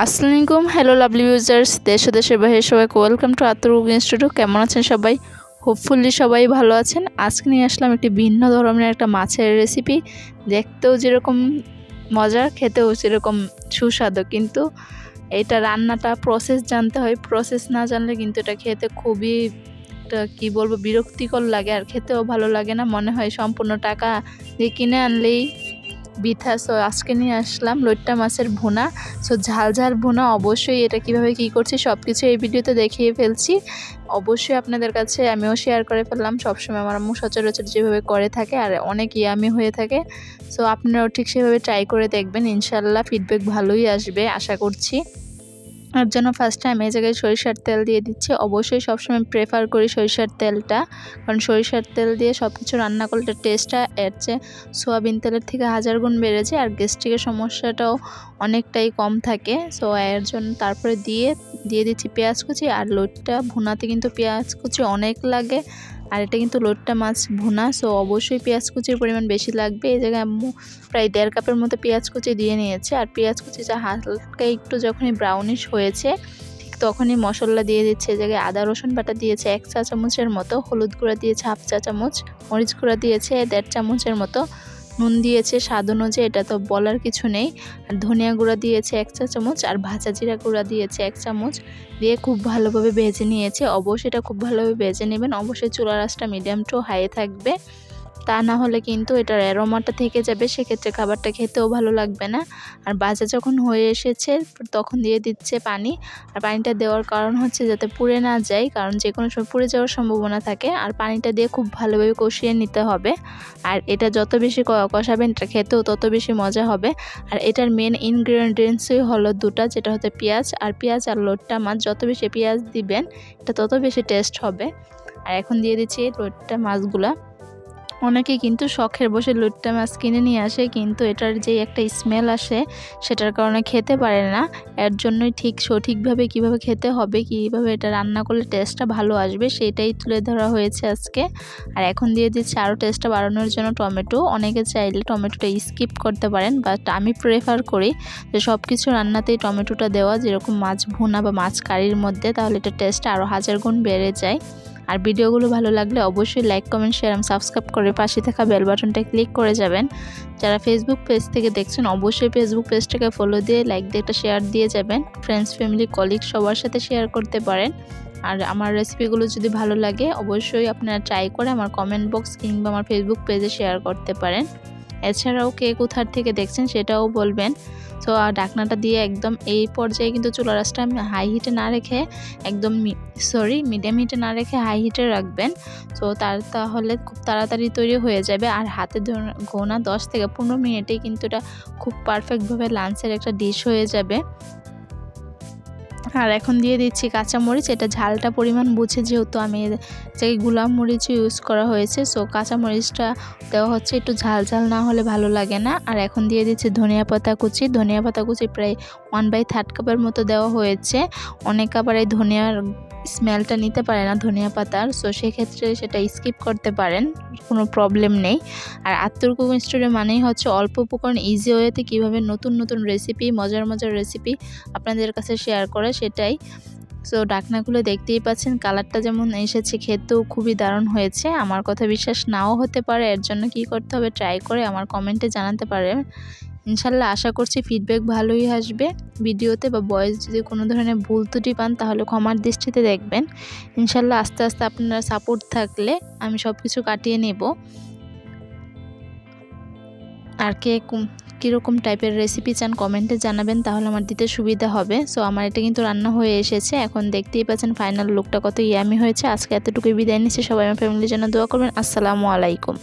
আসসালামু আলাইকুম, hello lovely users, দেশ ও দেশের বাইরে সবাইকে ওয়েলকাম টু আত্মর কুকিং স্টুডিও। কেমন আছেন সবাই? হোপফুলি সবাই ভালো আছেন। আজকে নিয়ে আসলাম একটি ভিন্ন ধরনের একটা মাছের রেসিপি। দেখতেও যেরকম মজার, খেতেও সেরকম সুস্বাদু, কিন্তু এটা রান্নাটা প্রসেস জানতে হয়। প্রসেস না জানলে কিন্তু এটা খেতে খুবই কি বলবো বিরক্তিকর লাগে, আর খেতেও ভালো লাগে না। মনে হয় সম্পূর্ণ টাকা দিয়ে কিনে আনলেই বিথা। সো আজকে নিয়ে আসলাম লইট্টা মাছের ভুনা। সো ঝাল ঝাল ভুনা। অবশ্যই এটা কিভাবে কি করছি সব কিছু এই ভিডিওতে দেখিয়ে ফেলছি। অবশ্যই আপনাদের কাছে আমিও শেয়ার করে ফেললাম। সবসময় আমার আম্মু সচরাচর যেভাবে করে থাকে আর অনেক ইয়ামি হয়ে থাকে। সো আপনারাও ঠিক সেভাবে ট্রাই করে দেখবেন, ইনশাল্লাহ ফিডব্যাক ভালোই আসবে আশা করছি। আর জন্য ফার্স্ট টাইম এই জায়গায় সরিষার তেল দিয়ে দিচ্ছি। অবশ্যই সবসময় প্রেফার করি সরিষার তেলটা, কারণ সরিষার তেল দিয়ে সব কিছু রান্না করলে টেস্টটা এর চেয়ে সোয়াবিন তেলের থেকে 1000 গুণ বেড়ে যায়, আর গ্যাস্ট্রিকের সমস্যাটাও অনেকটাই কম থাকে। সো এর জন্য তারপরে দিয়ে দিচ্ছি পেঁয়াজ কুচি। আর লইট্টা ভুনাতে কিন্তু পেঁয়াজ কুচি অনেক লাগে, আর এটা কিন্তু লইট্টা মাছ ভুনা। সো অবশ্যই পেঁয়াজ কুচির পরিমাণ বেশি লাগবে। এই জায়গায় আম্মু প্রায় 1.5 কাপের মতো পেঁয়াজ কুচি দিয়ে নিয়েছে। আর পেঁয়াজ কুচিটা হালকা একটু যখনই ব্রাউনিশ হয়েছে ঠিক তখনই মশলা দিয়ে দিচ্ছে। এই জায়গায় আদা রসুন বাটা দিয়েছে 1 চা চামচের মতো, হলুদ গুঁড়া দিয়েছে 1/2 চা চামচ, মরিচ গুঁড়া দিয়েছে 1.5 চামচের মতো, নুন দিয়েছে স্বাদ অনুযায়ী, এটা তো বলার কিছু নেই। আর ধনিয়া গুঁড়া দিয়েছে 1 চা চামচ, আর ভাজা জিরা গুঁড়া দিয়েছে 1 চামচ, দিয়ে খুব ভালোভাবে ভেজে নিয়েছে। অবশ্যই এটা খুব ভালোভাবে ভেজে নেবেন। অবশ্যই চুলার আঁচটা মিডিয়াম টু হাই থাকবে, তা না হলে কিন্তু এটার অ্যারোমাটা থেকে যাবে, সেক্ষেত্রে খাবারটা খেতেও ভালো লাগবে না। আর ভাজা যখন হয়ে এসেছে তখন দিয়ে দিচ্ছে পানি। আর পানিটা দেওয়ার কারণ হচ্ছে যাতে পুড়ে না যায়, কারণ যে কোনো সময় পুড়ে যাওয়ার সম্ভাবনা থাকে। আর পানিটা দিয়ে খুব ভালোভাবে কষিয়ে নিতে হবে। আর এটা যত বেশি কষাবেন এটা খেতেও তত বেশি মজা হবে। আর এটার মেন ইনগ্রিডিয়েন্টসই হলো দুটা, যেটা হচ্ছে পেঁয়াজ আর লইট্টা মাছ। যত বেশি পেঁয়াজ দিবেন এটা তত বেশি টেস্ট হবে। আর এখন দিয়ে দিচ্ছি লইট্টা মাছগুলা। অনেকে কিন্তু শখের বসে লইট্টা মাছ কিনে নিয়ে আসে, কিন্তু এটার যে একটা স্মেল আসে সেটার কারণে খেতে পারে না। এর জন্যই সঠিকভাবে কিভাবে খেতে হবে, কিভাবে এটা রান্না করলে টেস্টটা ভালো আসবে সেটাই তুলে ধরা হয়েছে আজকে। আর এখন দিয়ে দিচ্ছি আরও টেস্টটা বাড়ানোর জন্য টমেটো। অনেকে চাইলে টমেটোটা স্কিপ করতে পারেন, বাট আমি প্রেফার করি যে সব কিছু রান্নাতেই টমেটোটা দেওয়া, যেরকম মাছ ভুনা বা মাছ কারির মধ্যে, তাহলে এটা টেস্টটা আরও 1000 গুণ বেড়ে যায়। আর ভিডিওগুলো ভালো লাগলে অবশ্যই লাইক, কমেন্ট, শেয়ার এবং সাবস্ক্রাইব করে পাশে থাকা বেল বাটনটা ক্লিক করে যাবেন। যারা ফেসবুক পেজ থেকে দেখছেন অবশ্যই ফেসবুক পেজটাকে ফলো দিয়ে লাইক দিয়ে একটা শেয়ার দিয়ে যাবেন। ফ্রেন্ডস, ফ্যামিলি, কলিগ সবার সাথে শেয়ার করতে পারেন। আর আমার রেসিপিগুলো যদি ভালো লাগে অবশ্যই আপনারা ট্রাই করে আমার কমেন্ট বক্স কিংবা আমার ফেসবুক পেজে শেয়ার করতে পারেন। এছাড়াও কে কোথার থেকে দেখছেন সেটাও বলবেন। তো ঢাকনাটা দিয়ে একদম এই পর্যায়ে কিন্তু চুলার আঁচটা হাই হিটে না রেখে মিডিয়াম হিটে না রেখে হাই হিটে রাখবেন। তো তাহলে খুব তাড়াতাড়ি তৈরি হয়ে যাবে। আর হাতে গোনা 10 থেকে 15 মিনিটেই কিন্তু এটা খুব পারফেক্টভাবে লাঞ্চের একটা ডিশ হয়ে যাবে। আর এখন দিয়ে দিচ্ছি কাঁচামরিচ। এটা ঝালটা পরিমাণ বুঝে, যেহেতু আমি যে গোলাম মরিচ ইউজ করা হয়েছে, সো কাঁচামরিচটা দেওয়া হচ্ছে, একটু ঝাল ঝাল না হলে ভালো লাগে না। আর এখন দিয়ে দিচ্ছি ধনিয়া পাতা কুচি প্রায় 1/3 কাপের মতো দেওয়া হয়েছে। অনেক আবার এই ধনিয়ার স্মেলটা নিতে পারে না ধনিয়া পাতার, সো সেক্ষেত্রে সেটা স্কিপ করতে পারেন, কোনো প্রবলেম নেই। আর আত্মর কুকিং স্টুডিও মানেই হচ্ছে অল্প উপকরণ ইজি ওয়েতে কীভাবে নতুন নতুন রেসিপি, মজার রেসিপি আপনাদের কাছে শেয়ার করে সেটাই। সো ঢাকনাগুলো দেখতেই পাচ্ছেন, কালারটা যেমন এসেছে খেতেও খুবই দারুণ হয়েছে। আমার কথা বিশ্বাস নাও হতে পারে, এর জন্য কি করতে হবে ট্রাই করে আমার কমেন্টে জানাতে পারেন। ইনশাল্লাহ আশা করছি ফিডব্যাক ভালোই আসবে। ভিডিওতে বা ভয়েস যদি কোনো ধরনের ভুল ত্রুটি পান তাহলে ক্ষমার দৃষ্টিতে দেখবেন। ইনশাল্লাহ আস্তে আস্তে আপনারা সাপোর্ট থাকলে আমি সব কিছু কাটিয়ে নেব। আর কীরকম টাইপের রেসিপি চান কমেন্টে জানাবেন, তাহলে আমার দিতে সুবিধা হবে। সো আমার এটা কিন্তু রান্না হয়ে এসেছে। এখন দেখতেই পাচ্ছেন ফাইনাল লুকটা কত ইয়ামি হয়েছে। আজকে এতটুকুই বিদায় নিচ্ছি। সবাই আমার ফ্যামিলির জন্য দোয়া করবেন। আসসালামু আলাইকুম।